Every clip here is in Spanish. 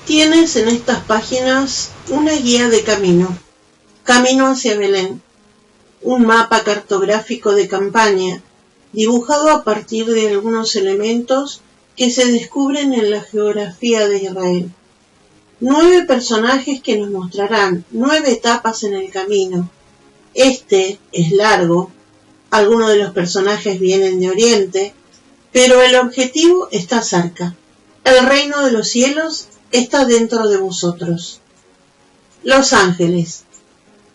Tienes en estas páginas una guía de camino hacia Belén, un mapa cartográfico de campaña, dibujado a partir de algunos elementos que se descubren en la geografía de Israel. 9 personajes que nos mostrarán 9 etapas en el camino. Este es largo, algunos de los personajes vienen de Oriente, pero el objetivo está cerca. El reino de los cielos está dentro de vosotros. Los ángeles.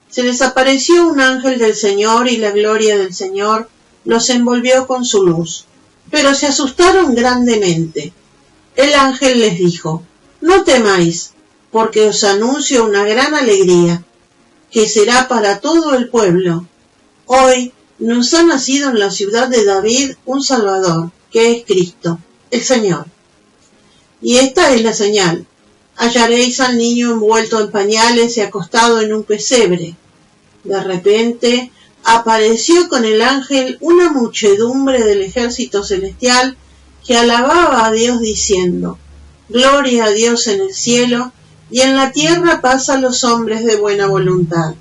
Se les apareció un ángel del Señor y la gloria del Señor los envolvió con su luz, pero se asustaron grandemente. El ángel les dijo: no temáis, porque os anuncio una gran alegría, que será para todo el pueblo. Hoy nos ha nacido en la ciudad de David un Salvador, que es Cristo, el Señor. Y esta es la señal: hallaréis al niño envuelto en pañales y acostado en un pesebre. De repente apareció con el ángel una muchedumbre del ejército celestial que alababa a Dios diciendo: gloria a Dios en el cielo, y en la tierra paz a los hombres de buena voluntad.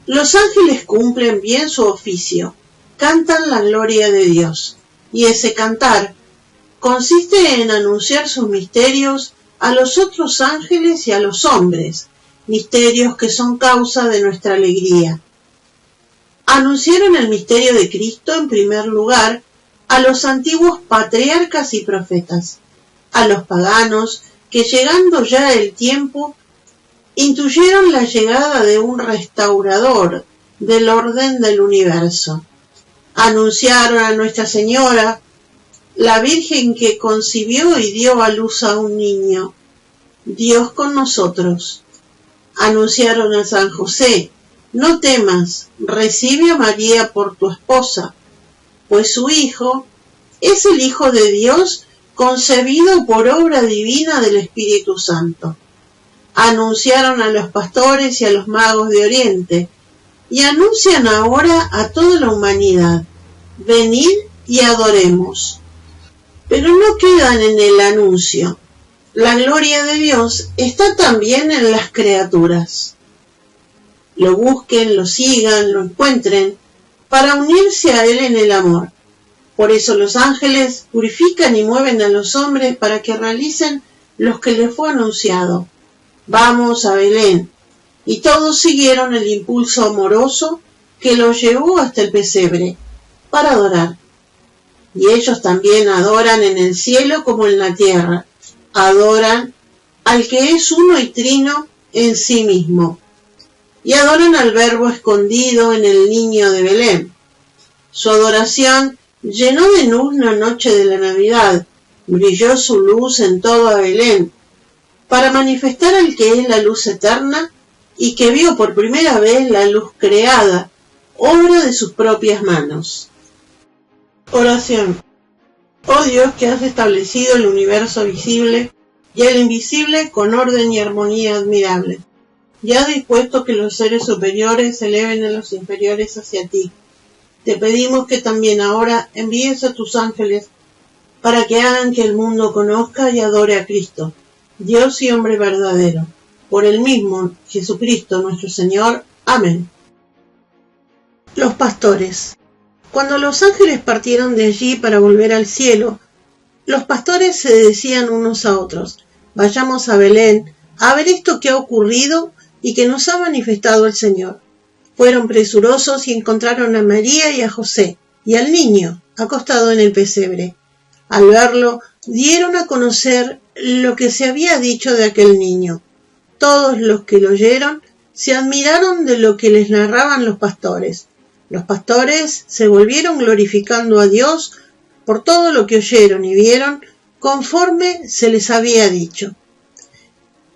Los ángeles cumplen bien su oficio, cantan la gloria de Dios, y ese cantar consiste en anunciar sus misterios a los otros ángeles y a los hombres, misterios que son causa de nuestra alegría. Anunciaron el misterio de Cristo en primer lugar a los antiguos patriarcas y profetas, a los paganos que, llegando ya el tiempo, intuyeron la llegada de un restaurador del orden del universo. Anunciaron a Nuestra Señora, la Virgen que concibió y dio a luz a un niño, Dios con nosotros. Anunciaron a San José: no temas, recibe a María por tu esposa, pues su hijo es el Hijo de Dios, concebido por obra divina del Espíritu Santo. Anunciaron a los pastores y a los magos de Oriente, y anuncian ahora a toda la humanidad: venid y adoremos. Pero no quedan en el anuncio. La gloria de Dios está también en las criaturas. Lo busquen, lo sigan, lo encuentren, para unirse a Él en el amor. Por eso los ángeles purifican y mueven a los hombres para que realicen los que les fue anunciado. Vamos a Belén. Y todos siguieron el impulso amoroso que los llevó hasta el pesebre, para adorar. Y ellos también adoran en el cielo como en la tierra. Adoran al que es uno y trino en sí mismo. Y adoran al Verbo escondido en el niño de Belén. Su adoración llenó de luz la noche de la Navidad. Brilló su luz en toda Belén, para manifestar al que es la luz eterna y que vio por primera vez la luz creada, obra de sus propias manos. Oración. Oh Dios, que has establecido el universo visible y el invisible con orden y armonía admirable, y has dispuesto que los seres superiores se eleven a los inferiores hacia ti. Te pedimos que también ahora envíes a tus ángeles para que hagan que el mundo conozca y adore a Cristo, Dios y hombre verdadero, por el mismo Jesucristo nuestro Señor. Amén. Los pastores. Cuando los ángeles partieron de allí para volver al cielo, los pastores se decían unos a otros: vayamos a Belén a ver esto que ha ocurrido y que nos ha manifestado el Señor. Fueron presurosos y encontraron a María y a José y al niño acostado en el pesebre. Al verlo, dieron a conocer lo que se había dicho de aquel niño. Todos los que lo oyeron se admiraron de lo que les narraban los pastores. Los pastores se volvieron glorificando a Dios por todo lo que oyeron y vieron conforme se les había dicho.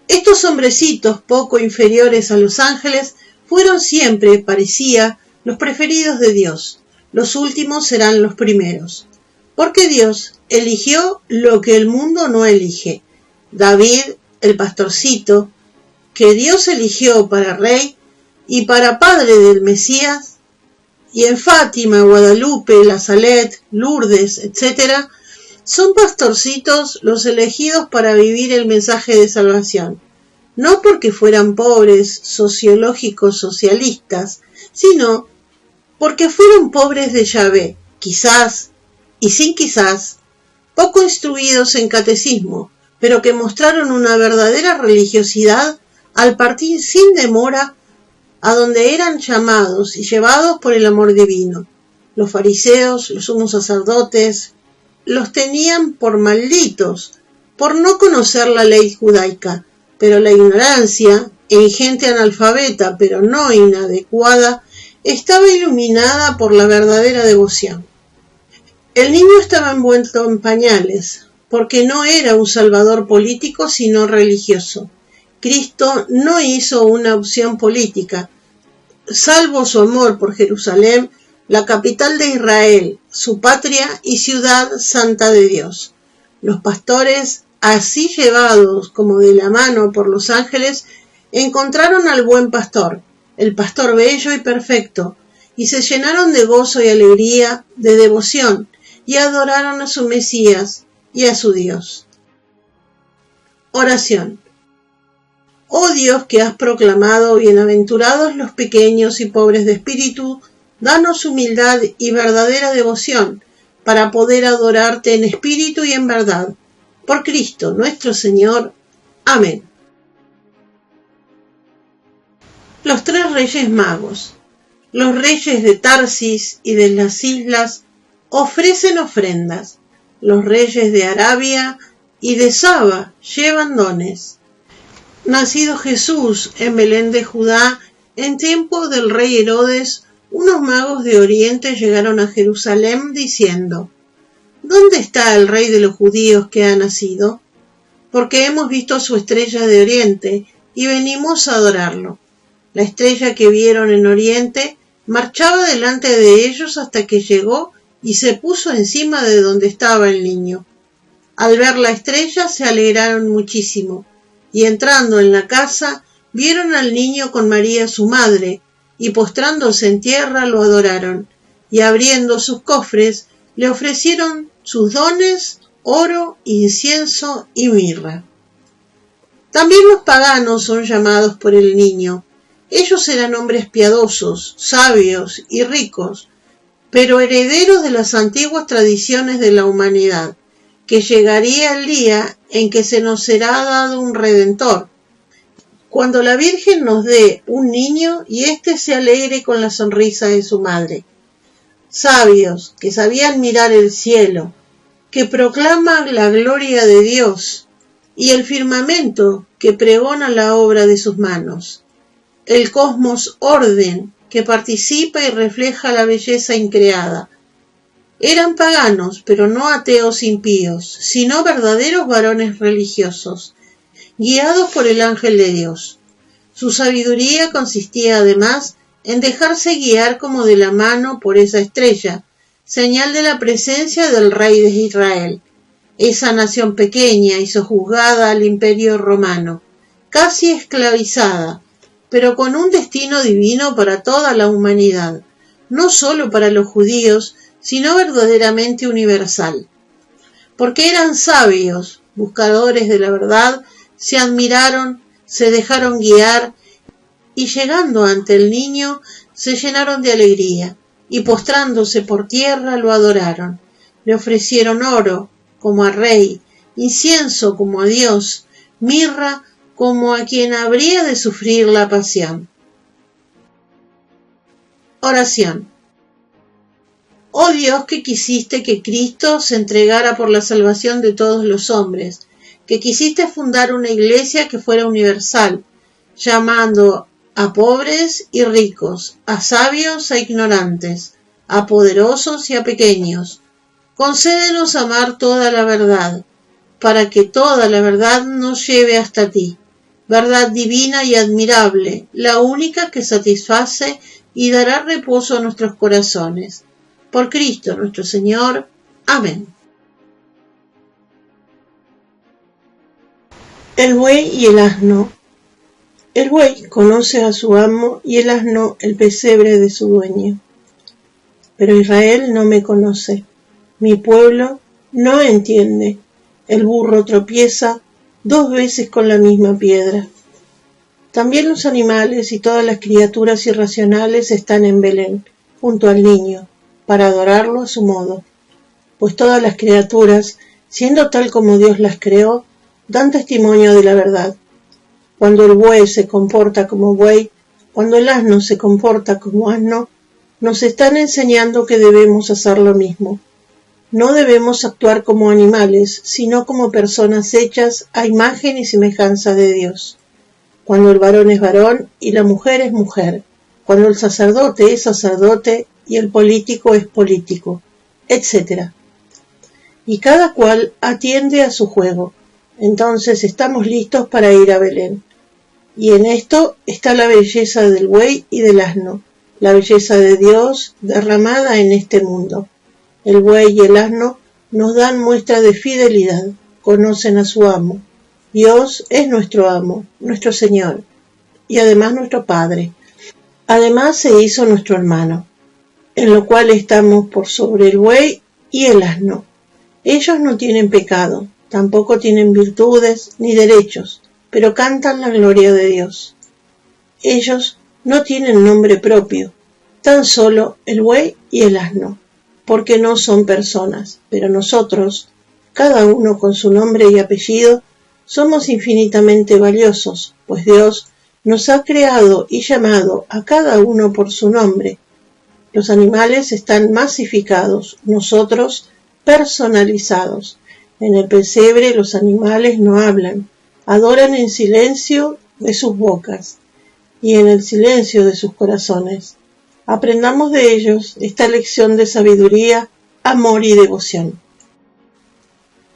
Estos hombrecitos poco inferiores a los ángeles fueron siempre, parecía, los preferidos de Dios. Los últimos serán los primeros. Porque Dios eligió lo que el mundo no elige. David, el pastorcito, que Dios eligió para rey y para padre del Mesías, y en Fátima, Guadalupe, La Salette, Lourdes, etc., Son pastorcitos los elegidos para vivir el mensaje de salvación, no porque fueran pobres sociológicos socialistas, sino porque fueron pobres de Yahvé, quizás, y sin quizás, poco instruidos en catecismo, pero que mostraron una verdadera religiosidad al partir sin demora a donde eran llamados y llevados por el amor divino. Los fariseos, los sumos sacerdotes, los tenían por malditos, por no conocer la ley judaica, pero la ignorancia, en gente analfabeta pero no inadecuada, estaba iluminada por la verdadera devoción. El niño estaba envuelto en pañales, porque no era un salvador político sino religioso. Cristo no hizo una opción política, salvo su amor por Jerusalén, la capital de Israel, su patria y ciudad santa de Dios. Los pastores, así llevados como de la mano por los ángeles, encontraron al buen pastor, el pastor bello y perfecto, y se llenaron de gozo y alegría, de devoción, y adoraron a su Mesías y a su Dios. Oración. Oh Dios, que has proclamado bienaventurados los pequeños y pobres de espíritu, danos humildad y verdadera devoción para poder adorarte en espíritu y en verdad. Por Cristo nuestro Señor. Amén. Los tres reyes magos. Los reyes de Tarsis y de las islas ofrecen ofrendas. Los reyes de Arabia y de Saba llevan dones. Nacido Jesús en Belén de Judá, en tiempo del rey Herodes, unos magos de Oriente llegaron a Jerusalén diciendo: ¿Dónde está el rey de los judíos que ha nacido? Porque hemos visto su estrella de Oriente y venimos a adorarlo. La estrella que vieron en Oriente marchaba delante de ellos hasta que llegó y se puso encima de donde estaba el niño. Al ver la estrella se alegraron muchísimo, y entrando en la casa vieron al niño con María su madre, y postrándose en tierra lo adoraron, y abriendo sus cofres le ofrecieron sus dones, oro, incienso y mirra. También los paganos son llamados por el niño. Ellos eran hombres piadosos, sabios y ricos, pero herederos de las antiguas tradiciones de la humanidad, que llegaría el día en que se nos será dado un Redentor, cuando la Virgen nos dé un niño y éste se alegre con la sonrisa de su madre. Sabios, que sabían mirar el cielo, que proclama la gloria de Dios, y el firmamento, que pregona la obra de sus manos. El cosmos orden, que participa y refleja la belleza increada. Eran paganos, pero no ateos impíos, sino verdaderos varones religiosos, guiados por el ángel de Dios. Su sabiduría consistía además en dejarse guiar como de la mano por esa estrella, señal de la presencia del rey de Israel, esa nación pequeña y sojuzgada al imperio romano, casi esclavizada, pero con un destino divino para toda la humanidad, no solo para los judíos, sino verdaderamente universal. Porque eran sabios, buscadores de la verdad, se admiraron, se dejaron guiar, y llegando ante el niño, se llenaron de alegría, y postrándose por tierra lo adoraron. Le ofrecieron oro, como a rey, incienso como a Dios, mirra como a quien habría de sufrir la pasión. Oración. Oh Dios, que quisiste que Cristo se entregara por la salvación de todos los hombres, que quisiste fundar una iglesia que fuera universal, llamando a pobres y ricos, a sabios e ignorantes, a poderosos y a pequeños. Concédenos amar toda la verdad, para que toda la verdad nos lleve hasta ti, verdad divina y admirable, la única que satisface y dará reposo a nuestros corazones. Por Cristo nuestro Señor. Amén. El buey y el asno. El buey conoce a su amo y el asno el pesebre de su dueño. Pero Israel no me conoce, mi pueblo No entiende. El burro tropieza 2 veces con la misma piedra. También los animales y todas las criaturas irracionales están en Belén, junto al niño, para adorarlo a su modo. Pues todas las criaturas, siendo tal como Dios las creó, dan testimonio de la verdad. Cuando el buey se comporta como buey, cuando el asno se comporta como asno, nos están enseñando que debemos hacer lo mismo. No debemos actuar como animales, sino como personas hechas a imagen y semejanza de Dios. Cuando el varón es varón y la mujer es mujer, cuando el sacerdote es sacerdote y el político es político, etc. Y cada cual atiende a su juego. Entonces estamos listos para ir a Belén. Y en esto está la belleza del buey y del asno, la belleza de Dios derramada en este mundo. El buey y el asno nos dan muestra de fidelidad, conocen a su amo. Dios es nuestro amo, nuestro Señor, y además nuestro Padre. Además se hizo nuestro hermano, en lo cual estamos por sobre el buey y el asno. Ellos no tienen pecado, tampoco tienen virtudes ni derechos, pero cantan la gloria de Dios. Ellos no tienen nombre propio, tan solo el buey y el asno, porque no son personas, pero nosotros, cada uno con su nombre y apellido, somos infinitamente valiosos, pues Dios nos ha creado y llamado a cada uno por su nombre. Los animales están masificados, nosotros personalizados. En el pesebre los animales no hablan, adoran en silencio de sus bocas y en el silencio de sus corazones. Aprendamos de ellos esta lección de sabiduría, amor y devoción.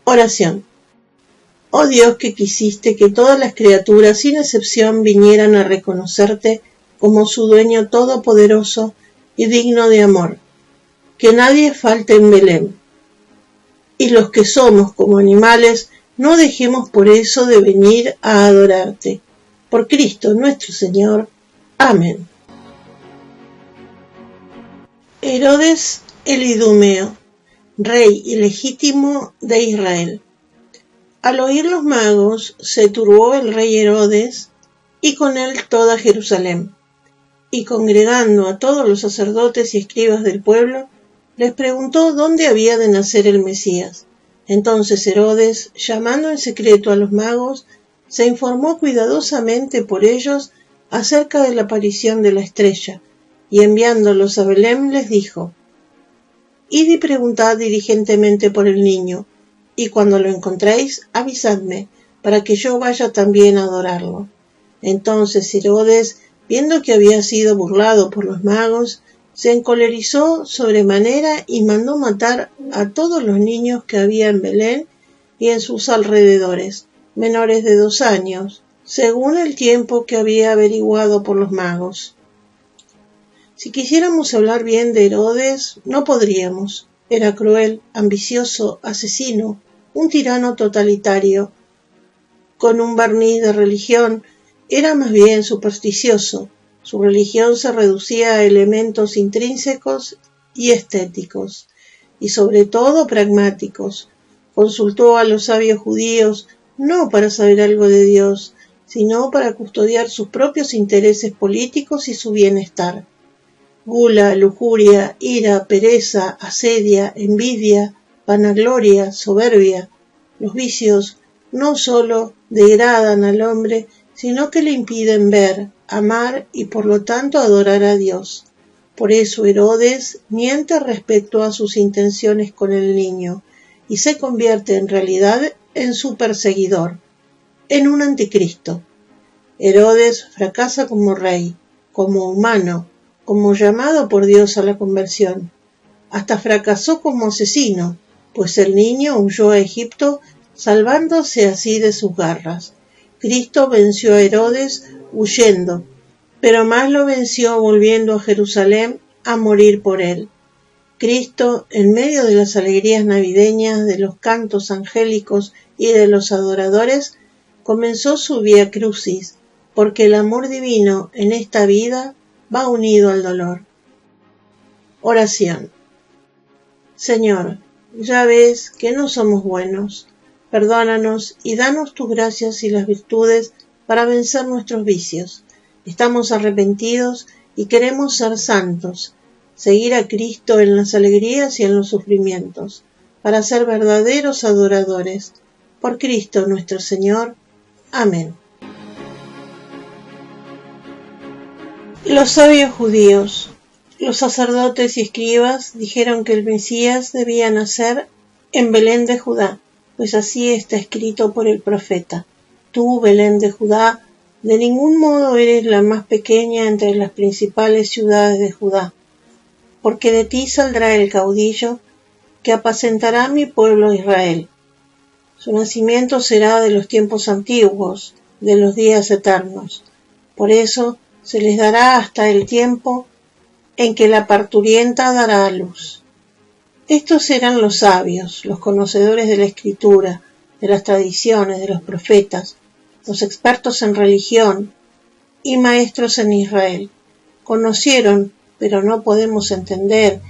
Oración. Oh Dios, que quisiste que todas las criaturas sin excepción vinieran a reconocerte como su dueño todopoderoso y digno de amor. Que nadie falte en Belén. Y los que somos como animales, no dejemos por eso de venir a adorarte. Por Cristo nuestro Señor. Amén. Herodes el Idumeo, rey ilegítimo de Israel. Al oír los magos, se turbó el rey Herodes y con él toda Jerusalén. Y congregando a todos los sacerdotes y escribas del pueblo, les preguntó dónde había de nacer el Mesías. Entonces Herodes, llamando en secreto a los magos, se informó cuidadosamente por ellos acerca de la aparición de la estrella, y enviándolos a Belén les dijo: Id y preguntad diligentemente por el niño, y cuando lo encontréis, avisadme, para que yo vaya también a adorarlo. Entonces Herodes, viendo que había sido burlado por los magos, se encolerizó sobremanera y mandó matar a todos los niños que había en Belén y en sus alrededores, menores de 2 años, según el tiempo que había averiguado por los magos. Si quisiéramos hablar bien de Herodes, no podríamos. Era cruel, ambicioso, asesino, un tirano totalitario. Con un barniz de religión, era más bien supersticioso. Su religión se reducía a elementos intrínsecos y estéticos, y sobre todo pragmáticos. Consultó a los sabios judíos no para saber algo de Dios, sino para custodiar sus propios intereses políticos y su bienestar. Gula, lujuria, ira, pereza, asedia, envidia, vanagloria, soberbia. Los vicios no sólo degradan al hombre, sino que le impiden ver, amar y por lo tanto adorar a Dios. Por eso Herodes miente respecto a sus intenciones con el niño y se convierte en realidad en su perseguidor, en un anticristo. Herodes fracasa como rey, como humano, como llamado por Dios a la conversión. Hasta fracasó como asesino, pues el niño huyó a Egipto salvándose así de sus garras. Cristo venció a Herodes huyendo, pero más lo venció volviendo a Jerusalén a morir por él. Cristo, en medio de las alegrías navideñas, de los cantos angélicos y de los adoradores, comenzó su vía crucis, porque el amor divino en esta vida va unido al dolor. Oración. Señor, ya ves que no somos buenos. Perdónanos y danos tus gracias y las virtudes para vencer nuestros vicios. Estamos arrepentidos y queremos ser santos, seguir a Cristo en las alegrías y en los sufrimientos, para ser verdaderos adoradores. Por Cristo nuestro Señor. Amén. Los sabios judíos, los sacerdotes y escribas dijeron que el Mesías debía nacer en Belén de Judá, pues así está escrito por el profeta. Tú, Belén de Judá, de ningún modo eres la más pequeña entre las principales ciudades de Judá, porque de ti saldrá el caudillo que apacentará a mi pueblo Israel. Su nacimiento será de los tiempos antiguos, de los días eternos. Por eso se les dará hasta el tiempo en que la parturienta dará a luz. Estos eran los sabios, los conocedores de la Escritura, de las tradiciones, de los profetas, los expertos en religión y maestros en Israel. Conocieron, pero no podemos entender,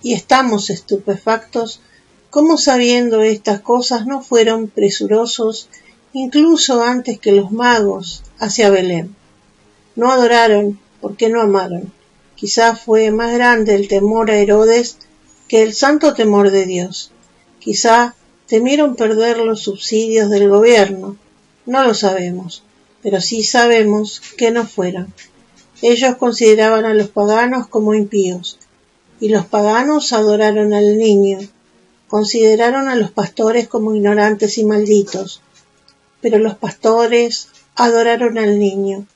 y estamos estupefactos, cómo sabiendo estas cosas no fueron presurosos, incluso antes que los magos, hacia Belén. No adoraron, porque no amaron. Quizá fue más grande el temor a Herodes que el santo temor de Dios. Quizá temieron perder los subsidios del gobierno. No lo sabemos, pero sí sabemos que no fueron. Ellos consideraban a los paganos como impíos, y los paganos adoraron al niño. Consideraron a los pastores como ignorantes y malditos, pero los pastores adoraron al niño,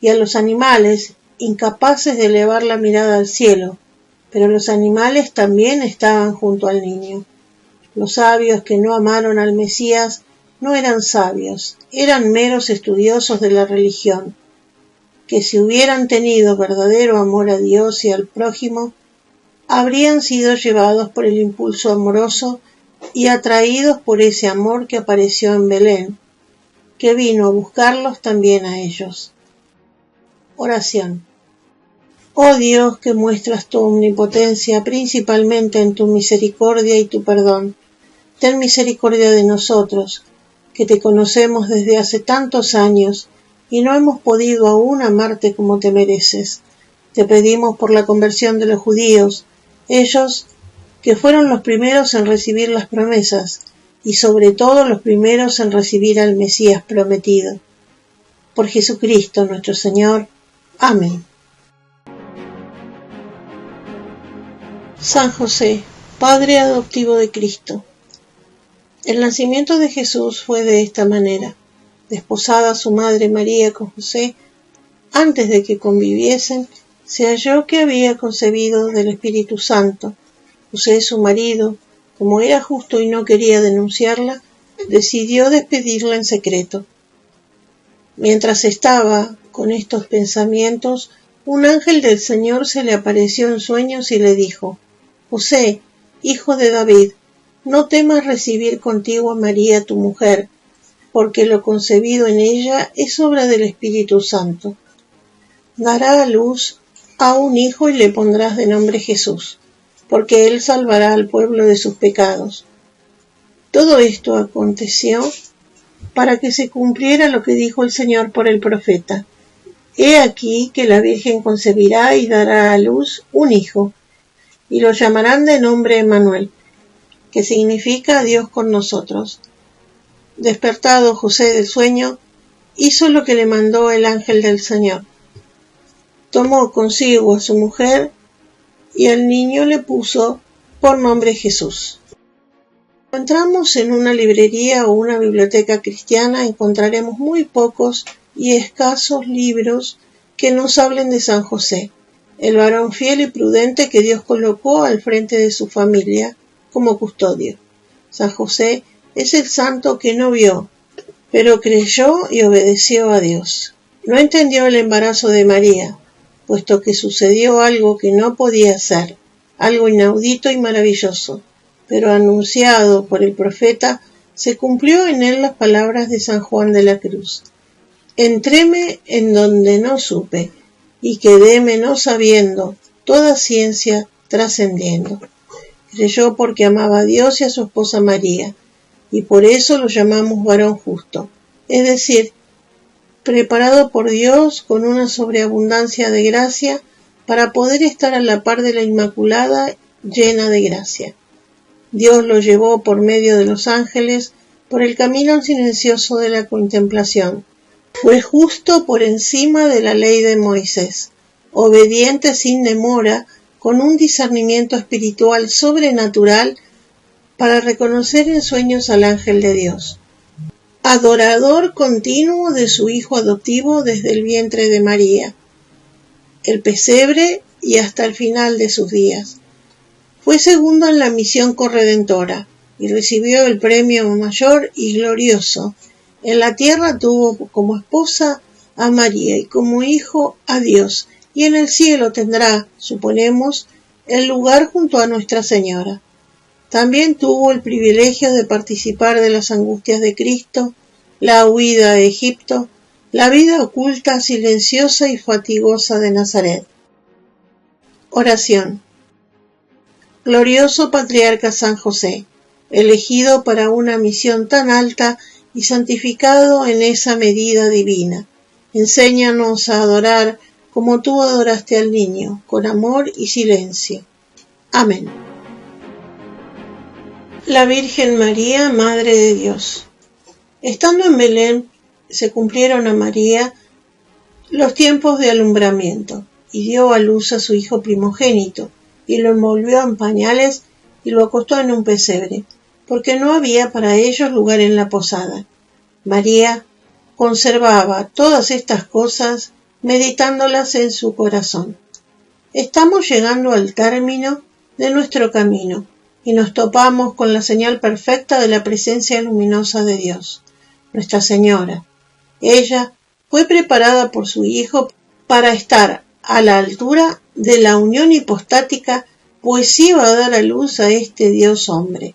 y a los animales, incapaces de elevar la mirada al cielo, pero los animales también estaban junto al niño. Los sabios que no amaron al Mesías no eran sabios, eran meros estudiosos de la religión, que si hubieran tenido verdadero amor a Dios y al prójimo, habrían sido llevados por el impulso amoroso y atraídos por ese amor que apareció en Belén, que vino a buscarlos también a ellos. Oración. Oh Dios, que muestras tu omnipotencia principalmente en tu misericordia y tu perdón, ten misericordia de nosotros, que te conocemos desde hace tantos años y no hemos podido aún amarte como te mereces. Te pedimos por la conversión de los judíos, ellos que fueron los primeros en recibir las promesas y sobre todo los primeros en recibir al Mesías prometido. Por Jesucristo nuestro Señor. Amén. San José, Padre adoptivo de Cristo. El nacimiento de Jesús fue de esta manera. Desposada su madre María con José, antes de que conviviesen, se halló que había concebido del Espíritu Santo. José, su marido, como era justo y no quería denunciarla, decidió despedirla en secreto. Mientras estaba con estos pensamientos, un ángel del Señor se le apareció en sueños y le dijo: José, hijo de David, no temas recibir contigo a María tu mujer, porque lo concebido en ella es obra del Espíritu Santo. Dará a luz a un hijo y le pondrás de nombre Jesús, porque él salvará al pueblo de sus pecados. Todo esto aconteció para que se cumpliera lo que dijo el Señor por el profeta. He aquí que la Virgen concebirá y dará a luz un hijo, y lo llamarán de nombre Emmanuel, que significa Dios con nosotros. Despertado José del sueño, hizo lo que le mandó el ángel del Señor. Tomó consigo a su mujer y al niño le puso por nombre Jesús. Cuando entramos en una librería o una biblioteca cristiana, encontraremos muy pocos y escasos libros que nos hablen de San José, el varón fiel y prudente que Dios colocó al frente de su familia como custodio. San José es el santo que no vio, pero creyó y obedeció a Dios. No entendió el embarazo de María, puesto que sucedió algo que no podía ser, algo inaudito y maravilloso, pero anunciado por el profeta, se cumplió en él las palabras de San Juan de la Cruz. Entréme en donde no supe, y quedéme no sabiendo, toda ciencia trascendiendo. Creyó porque amaba a Dios y a su esposa María, y por eso lo llamamos varón justo, es decir, preparado por Dios con una sobreabundancia de gracia para poder estar a la par de la Inmaculada llena de gracia. Dios lo llevó por medio de los ángeles por el camino silencioso de la contemplación. Fue justo por encima de la ley de Moisés, obediente sin demora, con un discernimiento espiritual sobrenatural para reconocer en sueños al ángel de Dios. Adorador continuo de su hijo adoptivo desde el vientre de María, el pesebre y hasta el final de sus días. Fue segundo en la misión corredentora y recibió el premio mayor y glorioso. En la tierra tuvo como esposa a María y como hijo a Dios, y en el cielo tendrá, suponemos, el lugar junto a Nuestra Señora. También tuvo el privilegio de participar de las angustias de Cristo, la huida de Egipto, la vida oculta, silenciosa y fatigosa de Nazaret. Oración. Glorioso Patriarca San José, elegido para una misión tan alta y santificado en esa medida divina, enséñanos a adorar como tú adoraste al niño, con amor y silencio. Amén. La Virgen María, Madre de Dios. Estando en Belén, se cumplieron a María los tiempos de alumbramiento, y dio a luz a su hijo primogénito, y lo envolvió en pañales y lo acostó en un pesebre, porque no había para ellos lugar en la posada. María conservaba todas estas cosas, meditándolas en su corazón. Estamos llegando al término de nuestro camino y nos topamos con la señal perfecta de la presencia luminosa de Dios, Nuestra Señora. Ella fue preparada por su Hijo para estar a la altura de la unión hipostática, pues iba a dar a luz a este Dios hombre.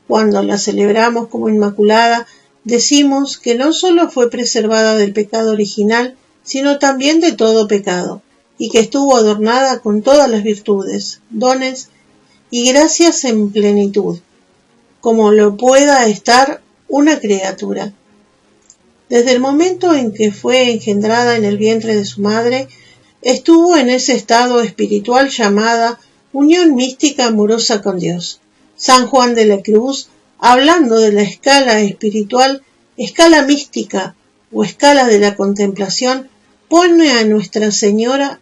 Cuando la celebramos como Inmaculada, decimos que no solo fue preservada del pecado original, sino también de todo pecado, y que estuvo adornada con todas las virtudes, dones y gracias en plenitud, como lo pueda estar una criatura. Desde el momento en que fue engendrada en el vientre de su madre, estuvo en ese estado espiritual llamada unión mística amorosa con Dios. San Juan de la Cruz, hablando de la escala espiritual, escala mística o escala de la contemplación, pone a Nuestra Señora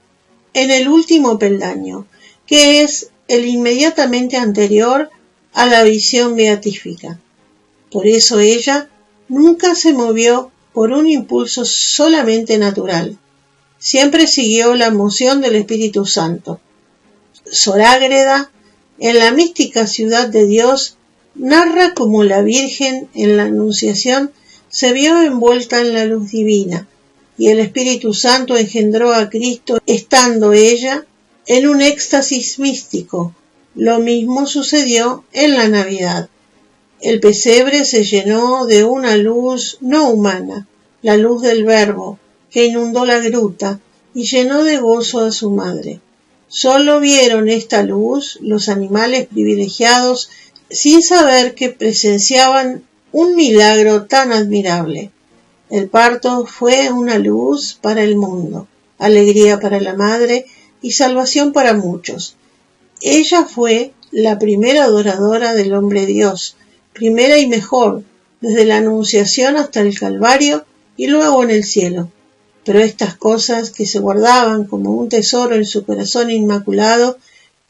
en el último peldaño, que es el inmediatamente anterior a la visión beatífica. Por eso ella nunca se movió por un impulso solamente natural. Siempre siguió la moción del Espíritu Santo. Sor Ágreda, en la mística ciudad de Dios, narra cómo la Virgen en la Anunciación se vio envuelta en la luz divina, y el Espíritu Santo engendró a Cristo estando ella en un éxtasis místico. Lo mismo sucedió en la Navidad. El pesebre se llenó de una luz no humana, la luz del Verbo, que inundó la gruta y llenó de gozo a su madre. Solo vieron esta luz los animales privilegiados sin saber que presenciaban un milagro tan admirable. El parto fue una luz para el mundo, alegría para la madre y salvación para muchos. Ella fue la primera adoradora del hombre Dios, primera y mejor, desde la Anunciación hasta el Calvario y luego en el cielo. Pero estas cosas que se guardaban como un tesoro en su corazón inmaculado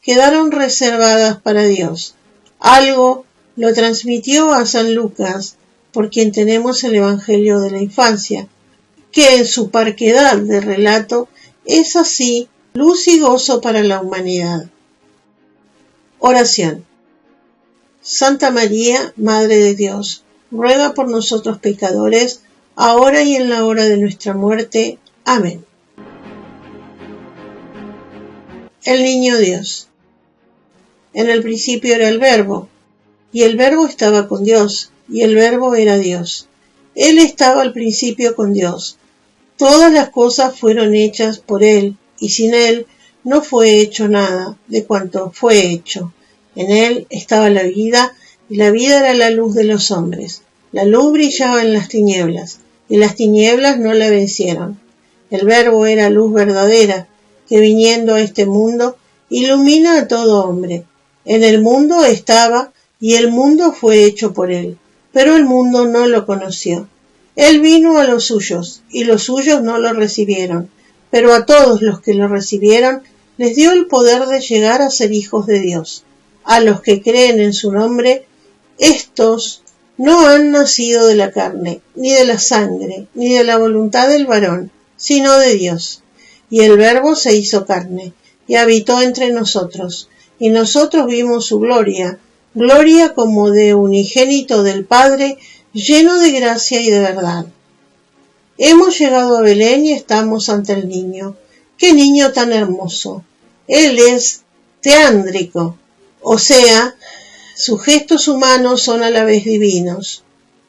quedaron reservadas para Dios. Algo lo transmitió a San Lucas, por quien tenemos el Evangelio de la infancia, que en su parquedad de relato es así luz y gozo para la humanidad. Oración. Santa María, Madre de Dios, ruega por nosotros pecadores, ahora y en la hora de nuestra muerte. Amén. El Niño Dios. En el principio era el Verbo, y el Verbo estaba con Dios, y el Verbo era Dios. Él estaba al principio con Dios. Todas las cosas fueron hechas por Él, y sin Él no fue hecho nada de cuanto fue hecho. En él estaba la vida, y la vida era la luz de los hombres. La luz brillaba en las tinieblas, y las tinieblas no la vencieron. El Verbo era luz verdadera, que viniendo a este mundo, ilumina a todo hombre. En el mundo estaba, y el mundo fue hecho por él, pero el mundo no lo conoció. Él vino a los suyos, y los suyos no lo recibieron, pero a todos los que lo recibieron, les dio el poder de llegar a ser hijos de Dios. A los que creen en su nombre, estos no han nacido de la carne, ni de la sangre, ni de la voluntad del varón, sino de Dios. Y el Verbo se hizo carne, y habitó entre nosotros, y nosotros vimos su gloria, gloria como de unigénito del Padre, lleno de gracia y de verdad. Hemos llegado a Belén y estamos ante el niño. ¡Qué niño tan hermoso! Él es teándrico, o sea, sus gestos humanos son a la vez divinos.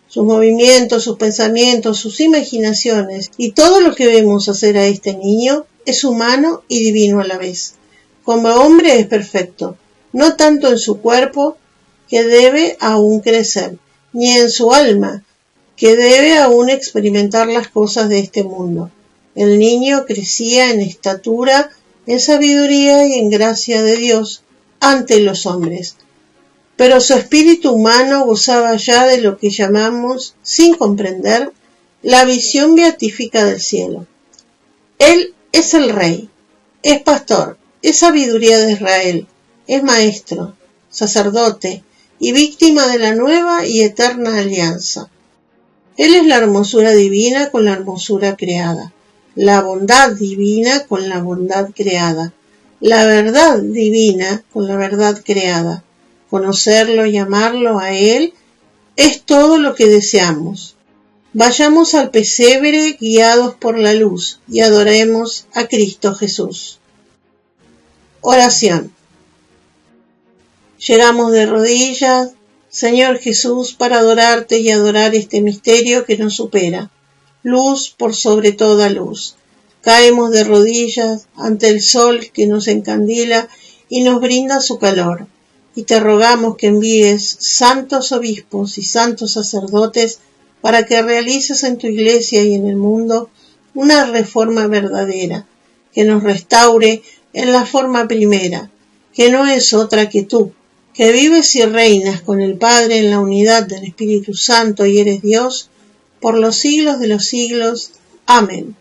Sus movimientos, sus pensamientos, sus imaginaciones y todo lo que vemos hacer a este niño es humano y divino a la vez. Como hombre es perfecto, no tanto en su cuerpo, que debe aún crecer, ni en su alma, que debe aún experimentar las cosas de este mundo. El niño crecía en estatura, en sabiduría y en gracia de Dios ante los hombres. Pero su espíritu humano gozaba ya de lo que llamamos, sin comprender, la visión beatífica del cielo. Él es el Rey, es pastor, es sabiduría de Israel, es maestro, sacerdote y víctima de la nueva y eterna alianza. Él es la hermosura divina con la hermosura creada, la bondad divina con la bondad creada, la verdad divina con la verdad creada. Conocerlo y amarlo a Él es todo lo que deseamos. Vayamos al pesebre guiados por la luz y adoremos a Cristo Jesús. Oración. Llegamos de rodillas, Señor Jesús, para adorarte y adorar este misterio que nos supera. Luz por sobre toda luz. Caemos de rodillas ante el sol que nos encandila y nos brinda su calor. Y te rogamos que envíes santos obispos y santos sacerdotes para que realices en tu iglesia y en el mundo una reforma verdadera, que nos restaure en la forma primera, que no es otra que tú, que vives y reinas con el Padre en la unidad del Espíritu Santo y eres Dios por los siglos de los siglos. Amén.